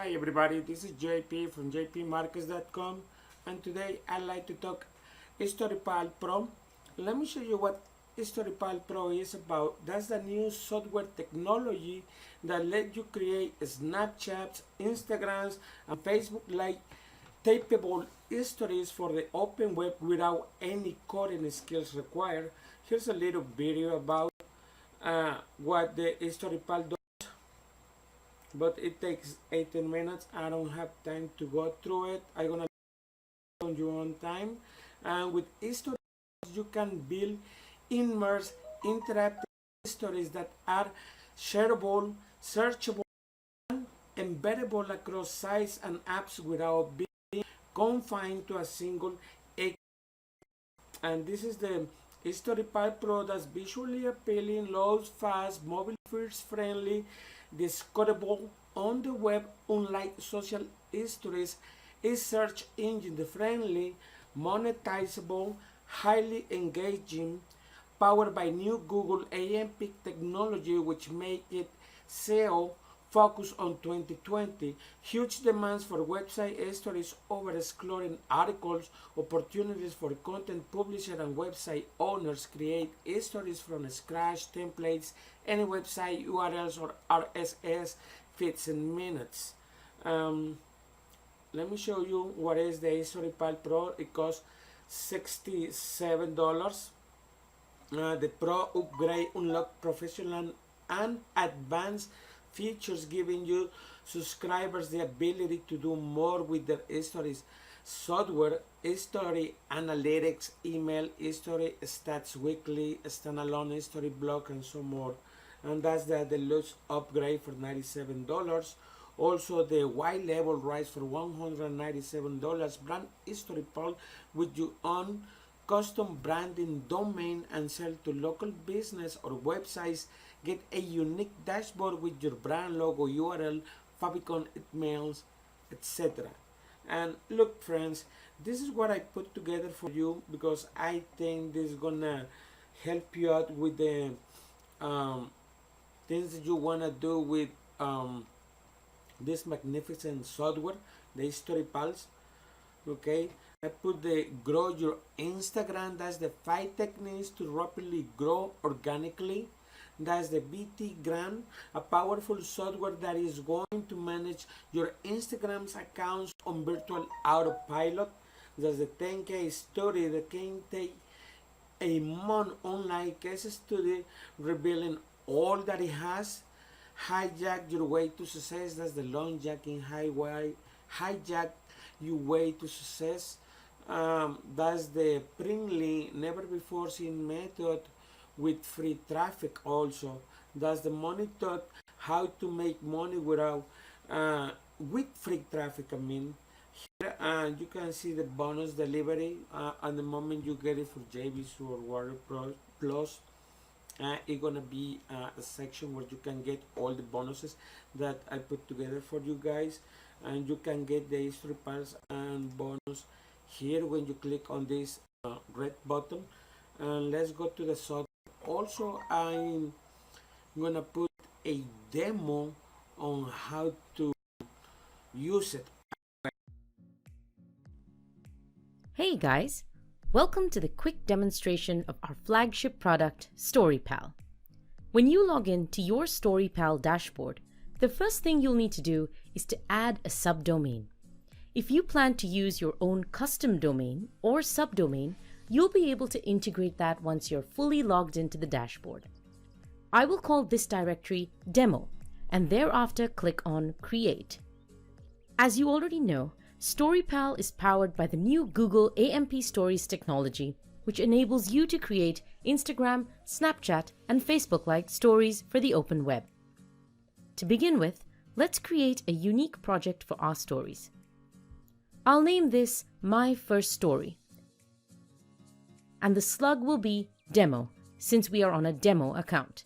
Hi everybody, this is JP from jpmarkets.com, and today I'd like to talk StoryPal Pro. Let me show you what StoryPal Pro is about. That's the new software technology that lets you create Snapchats, Instagrams, and Facebook like tapeable stories for the open web without any coding skills required. Here's a little video about what the StoryPal does, but it takes 18 minutes. I don't have time to go through it. I'm gonna on your own time. And with stories, you can build immersive interactive stories that are shareable, searchable, and embeddable across sites and apps without being confined to a single ecosystem. And this is the StoryPal Pro that's visually appealing, loads fast, mobile first friendly, discoverable on the web, unlike social stories, is search engine friendly, monetizable, highly engaging, powered by new Google AMP technology, which make it SEO focus on 2020. Huge demands for website stories over exploring articles, opportunities for content publishers and website owners create stories from scratch, templates, any website URLs or RSS feeds in minutes. Let me show you what is the StoryPal Pro. It costs $67. The Pro upgrade unlock professional and advanced features, giving you subscribers the ability to do more with their stories software, story analytics, email, story stats weekly, standalone story blog, and so more. And that's the deluxe upgrade for $97. Also, the white level rise for $197. Brand StoryPal with your own custom branding domain and sell to local business or websites. Get a unique dashboard with your brand logo, URL, favicon emails, etc. And look, friends, this is what I put together for you because I think this is gonna help you out with the things that you wanna do with this magnificent software, the StoryPals. Okay, I put the grow your Instagram. That's the 5 techniques to rapidly grow organically. That's the BT Gram, a powerful software that is going to manage your Instagram's accounts on virtual autopilot. That's the 10K study that can take a month online case study revealing all that it has. Hijack your way to success. That's the long jacking highway. Hijack your way to success. That's the Pringly never before seen method with free traffic also. That's the monitor how to make money without with free traffic. I mean, here you can see the bonus delivery at the moment you get it for JVs or Warrior Pro Plus. It's gonna be a section where you can get all the bonuses that I put together for you guys, and you can get the history pass and bonus here when you click on this red button. And let's go to the software. Also, I'm gonna put a demo on how to use it. Hey guys, welcome to the quick demonstration of our flagship product, StoryPal. When you log in to your StoryPal dashboard, the first thing you'll need to do is to add a subdomain. If you plan to use your own custom domain or subdomain, you'll be able to integrate that once you're fully logged into the dashboard. I will call this directory Demo, and thereafter click on Create. As you already know, StoryPal is powered by the new Google AMP Stories technology, which enables you to create Instagram, Snapchat, and Facebook-like stories for the open web. To begin with, let's create a unique project for our stories. I'll name this My First Story, and the slug will be Demo, since we are on a demo account.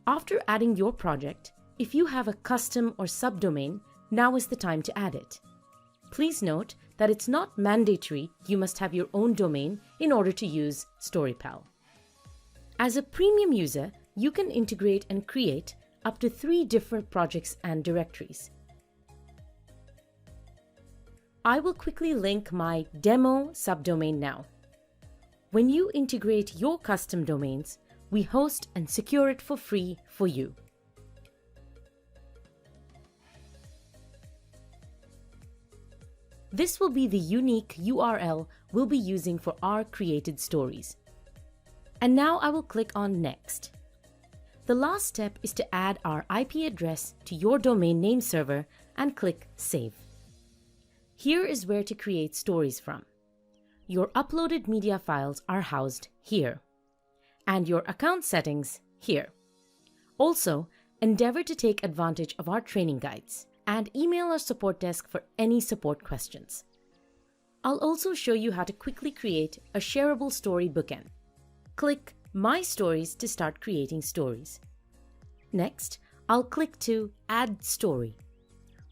After adding your project, if you have a custom or subdomain, now is the time to add it. Please note that it's not mandatory you must have your own domain in order to use StoryPal. As a premium user, you can integrate and create up to 3 different projects and directories. I will quickly link my demo subdomain now. When you integrate your custom domains, we host and secure it for free for you. This will be the unique URL we'll be using for our created stories. And now I will click on Next. The last step is to add our IP address to your domain name server and click Save. Here is where to create stories from. Your uploaded media files are housed here, and your account settings here. Also, endeavor to take advantage of our training guides and email our support desk for any support questions. I'll also show you how to quickly create a shareable story bookend. Click My Stories to start creating stories. Next, I'll click to Add Story.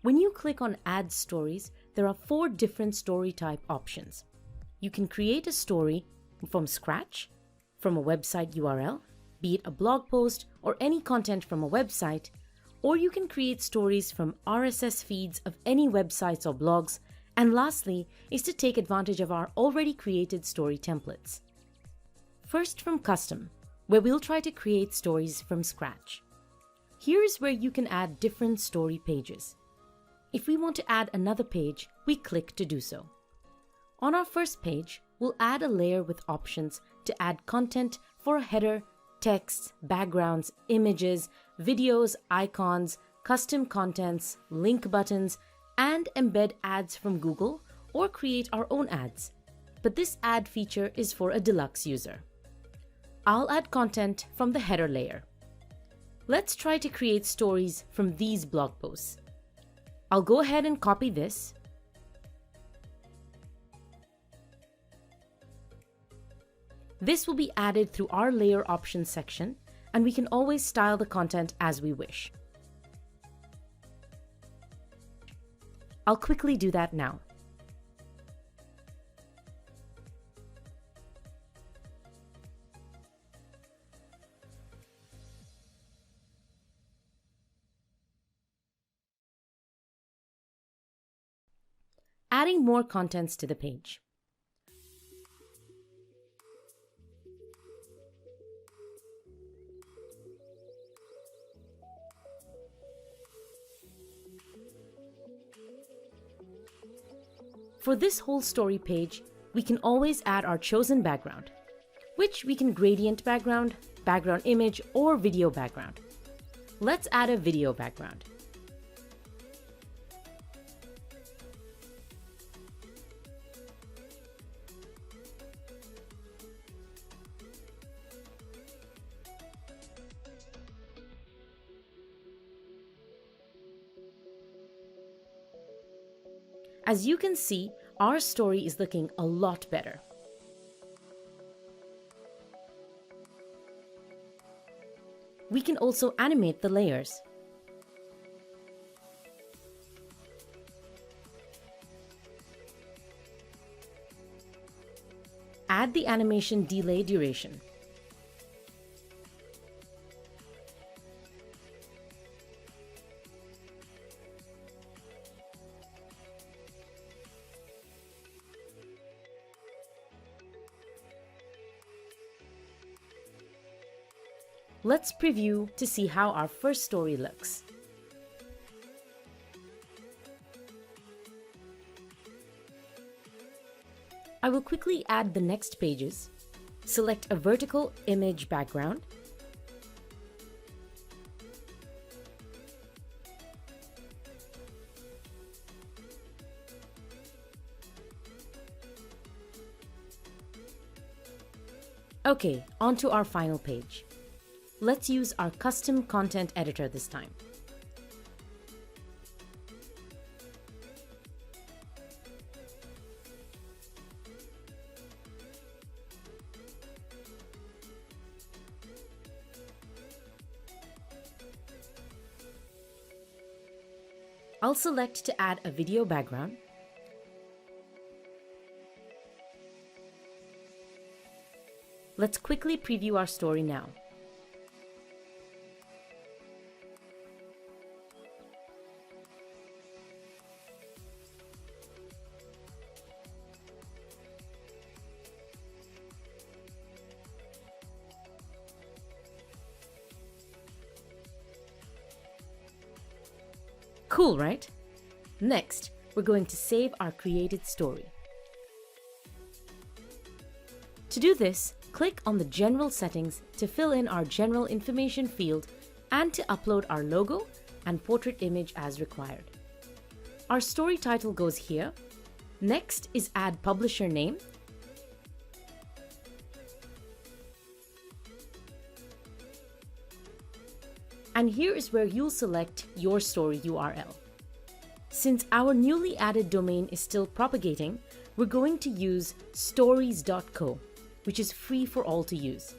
When you click on Add Stories, there are 4 different story type options. You can create a story from scratch, from a website URL, be it a blog post or any content from a website, or you can create stories from RSS feeds of any websites or blogs, and lastly is to take advantage of our already created story templates. First, from Custom, where we'll try to create stories from scratch. Here is where you can add different story pages. If we want to add another page, we click to do so. On our first page, we'll add a layer with options to add content for a header, text, backgrounds, images, videos, icons, custom contents, link buttons, and embed ads from Google or create our own ads. But this ad feature is for a deluxe user. I'll add content from the header layer. Let's try to create stories from these blog posts. I'll go ahead and copy this. This will be added through our layer options section, and we can always style the content as we wish. I'll quickly do that now. Adding more contents to the page. For this whole story page, we can always add our chosen background, which we can gradient background, background image, or video background. Let's add a video background. As you can see, our story is looking a lot better. We can also animate the layers. Add the animation delay duration. Let's preview to see how our first story looks. I will quickly add the next pages. Select a vertical image background. Okay, on to our final page. Let's use our custom content editor this time. I'll select to add a video background. Let's quickly preview our story now. Cool, right? Next, we're going to save our created story. To do this, click on the General settings to fill in our general information field and to upload our logo and portrait image as required. Our story title goes here. Next is add publisher name. And here is where you'll select your story URL. Since our newly added domain is still propagating, we're going to use stories.co, which is free for all to use.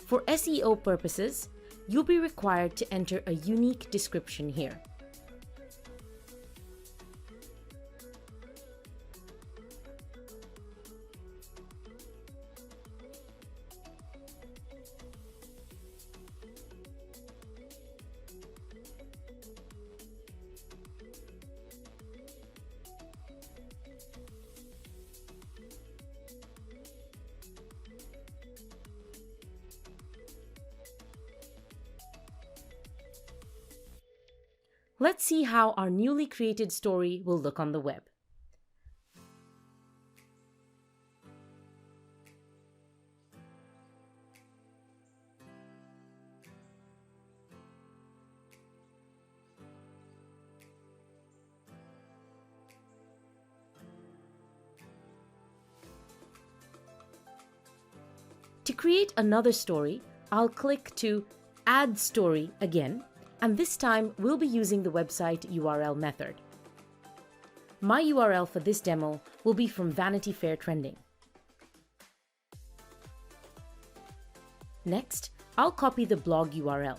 For SEO purposes, you'll be required to enter a unique description here. Let's see how our newly created story will look on the web. To create another story, I'll click to Add Story again, and this time we'll be using the website URL method. My URL for this demo will be from Vanity Fair Trending. Next, I'll copy the blog URL.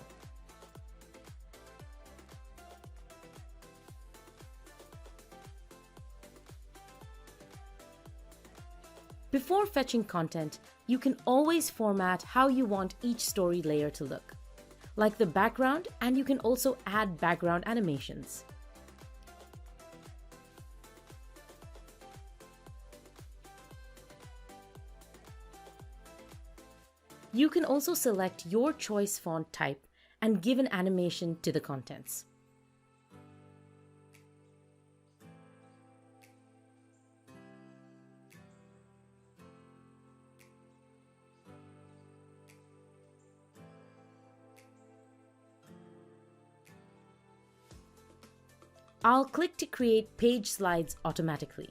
Before fetching content, you can always format how you want each story layer to look, like the background, and you can also add background animations. You can also select your choice font type and give an animation to the contents. I'll click to create page slides automatically.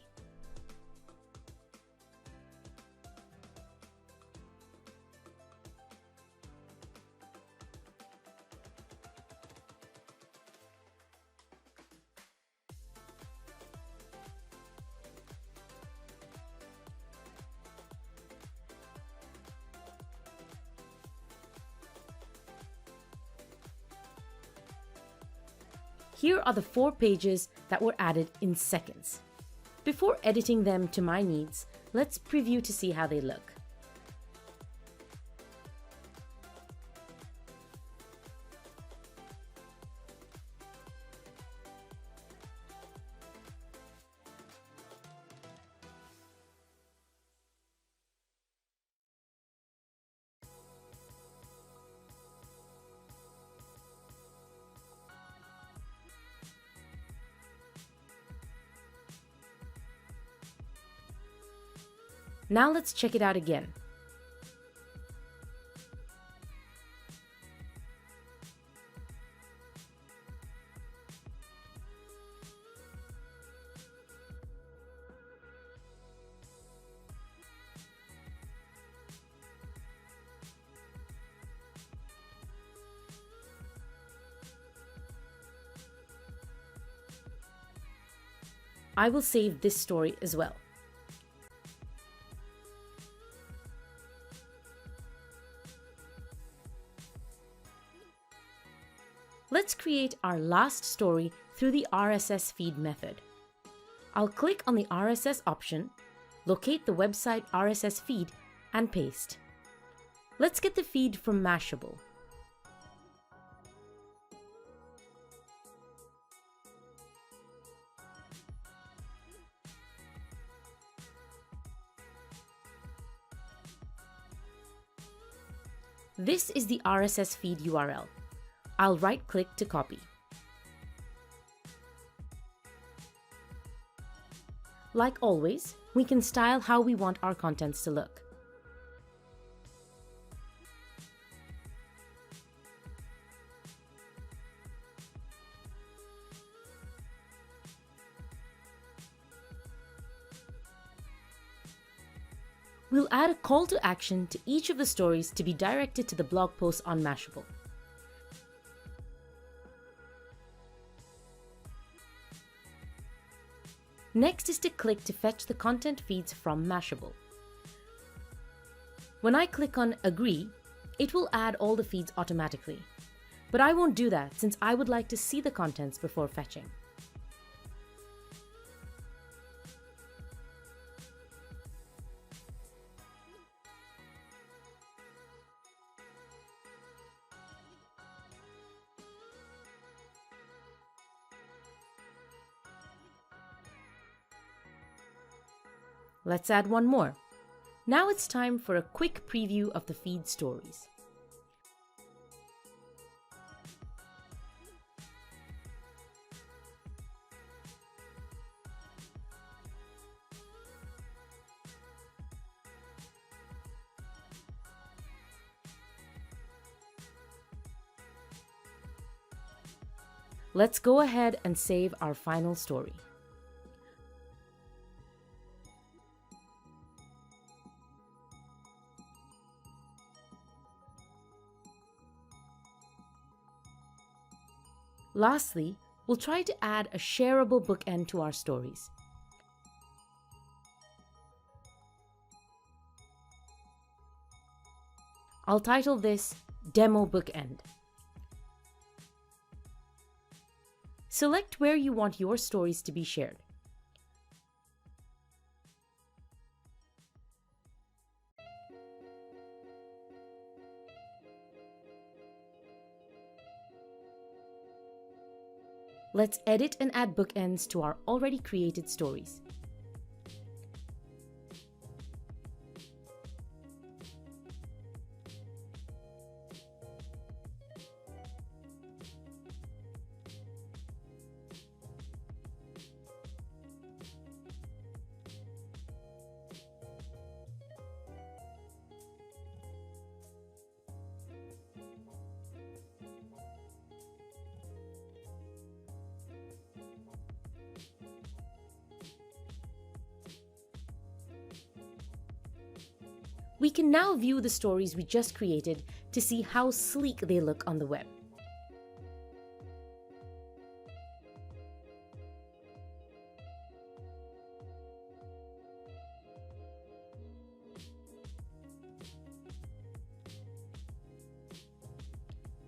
Here are the 4 pages that were added in seconds. Before editing them to my needs, let's preview to see how they look. Now let's check it out again. I will save this story as well. Let's create our last story through the RSS feed method. I'll click on the RSS option, locate the website RSS feed, and paste. Let's get the feed from Mashable. This is the RSS feed URL. I'll right-click to copy. Like always, we can style how we want our contents to look. We'll add a call to action to each of the stories to be directed to the blog post on Mashable. Next is to click to fetch the content feeds from Mashable. When I click on Agree, it will add all the feeds automatically. But I won't do that since I would like to see the contents before fetching. Let's add one more. Now it's time for a quick preview of the feed stories. Let's go ahead and save our final story. Lastly, we'll try to add a shareable bookend to our stories. I'll title this Demo Bookend. Select where you want your stories to be shared. Let's edit and add bookends to our already created stories. We can now view the stories we just created to see how sleek they look on the web.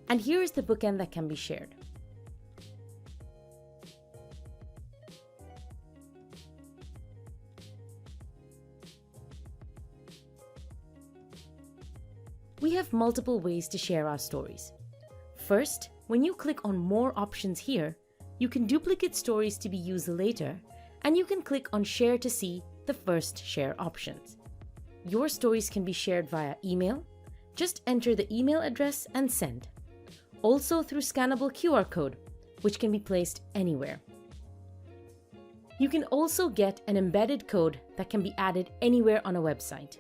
And here is the bookend that can be shared. We have multiple ways to share our stories. First, when you click on More options here, you can duplicate stories to be used later, and you can click on Share to see the first share options. Your stories can be shared via email. Just enter the email address and send. Also through scannable QR code, which can be placed anywhere. You can also get an embedded code that can be added anywhere on a website.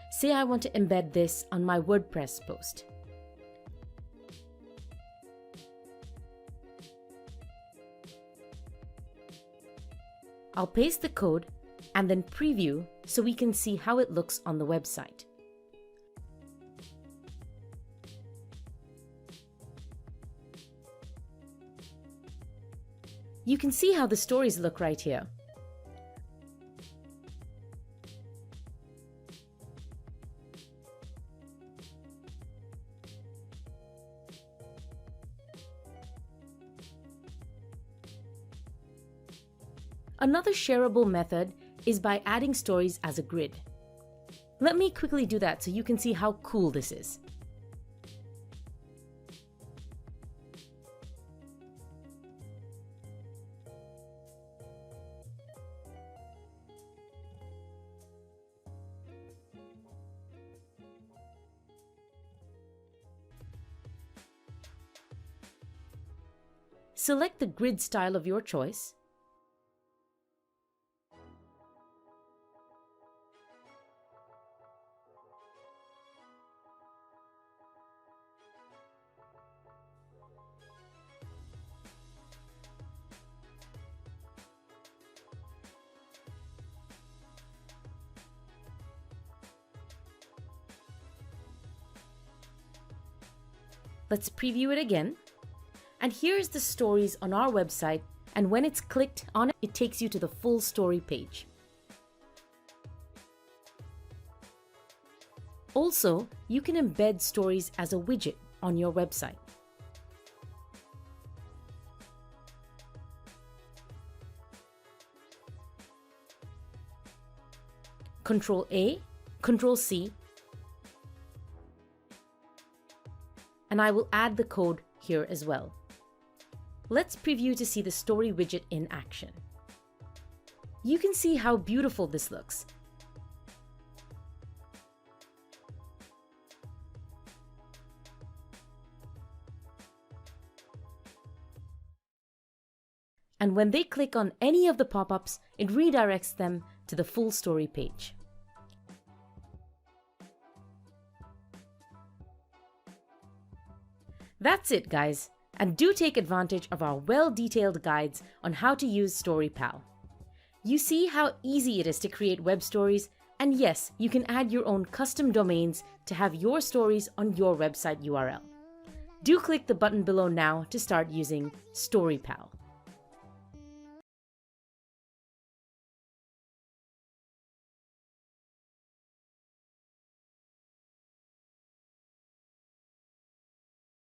Say I want to embed this on my WordPress post. I'll paste the code and then preview so we can see how it looks on the website. You can see how the stories look right here. Another shareable method is by adding stories as a grid. Let me quickly do that so you can see how cool this is. select the grid style of your choice. Let's preview it again. And here's the stories on our website, and when it's clicked on it, it takes you to the full story page. Also, you can embed stories as a widget on your website. Control A, Control C, and I will add the code here as well. Let's preview to see the story widget in action. You can see how beautiful this looks. And when they click on any of the pop-ups, it redirects them to the full story page. That's it, guys, and do take advantage of our well-detailed guides on how to use StoryPal. You see how easy it is to create web stories, and yes, you can add your own custom domains to have your stories on your website URL. Do click the button below now to start using StoryPal.